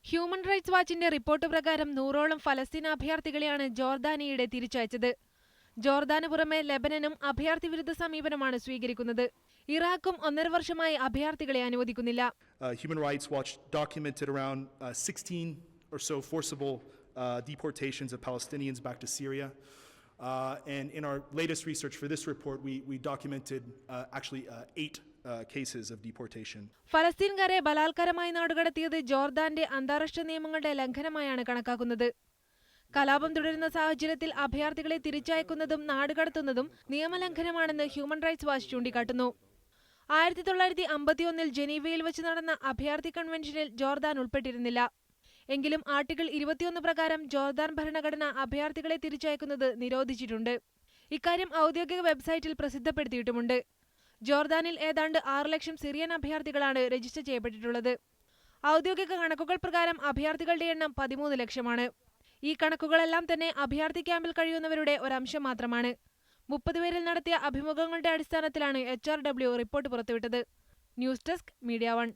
Human rights വാച്ചിന്റെ report പ്രകാരം 100ഓളം ഫലസ്തീൻ അഭയാർത്ഥികളെയാണ് ജോർദാനിയുടെ തിരിച്ചയച്ചത്. ജോർദാന് പുറമെ ലെബനനും അഭയാർത്ഥി വിരുദ്ധ സമീപനമാണ് സ്വീകരിക്കുന്നത്. ഇറാഖും 1.5 വർഷമായി അഭയാർത്ഥികളെ അനുവദിക്കുന്നില്ല. Human Rights Watch documented around 16 or so forcible deportations of Palestinians back to Syria. And in our latest research for this report, we documented actually 8 cases of deportation. ഫലസ്തീൻകാരെ ബലാത്കാരമായി നാടുകടത്തിയത് ജോർദാന്റെ അന്താരാഷ്ട്ര നിയമങ്ങളുടെ ലംഘനമായാണ് കണക്കാക്കുന്നത്. കലാപം തുടരുന്ന സാഹചര്യത്തിൽ അഭയാർത്ഥികളെ തിരിച്ചയക്കുന്നതും നാടുകടത്തുന്നതും നിയമലംഘനമാണെന്ന് ഹ്യൂമൻ റൈറ്റ്സ് വാച്ച് ചൂണ്ടിക്കാട്ടുന്നു. 1951 ജനീവയിൽ വെച്ച് നടന്ന അഭയാർത്ഥി കൺവെൻഷനിൽ ജോർദാൻ ഉൾപ്പെട്ടിരുന്നില്ല. എങ്കിലും ആർട്ടിക്കിൾ 21 പ്രകാരം ജോർദാൻ ഭരണഘടന അഭയാർത്ഥികളെ തിരിച്ചയക്കുന്നത് നിരോധിച്ചിട്ടുണ്ട്. ഇക്കാര്യം ഔദ്യോഗിക വെബ്സൈറ്റിൽ പ്രസിദ്ധപ്പെടുത്തിയിട്ടുമുണ്ട്. ജോർദാനിൽ ഏതാണ്ട് 6 ലക്ഷം സിറിയൻ അഭയാർത്ഥികളാണ് രജിസ്റ്റർ ചെയ്യപ്പെട്ടിട്ടുള്ളത്. ഔദ്യോഗിക കണക്കുകൾ പ്രകാരം അഭയാർത്ഥികളുടെ എണ്ണം 13 ലക്ഷമാണ്. ഈ കണക്കുകളെല്ലാം തന്നെ അഭയാർത്ഥി ക്യാമ്പിൽ കഴിയുന്നവരുടെ ഒരംശം മാത്രമാണ്. 30 പേരിൽ നടത്തിയ അഭിമുഖങ്ങളുടെ അടിസ്ഥാനത്തിലാണ് HRW റിപ്പോർട്ട് പുറത്തുവിട്ടത്. News desk, media 1.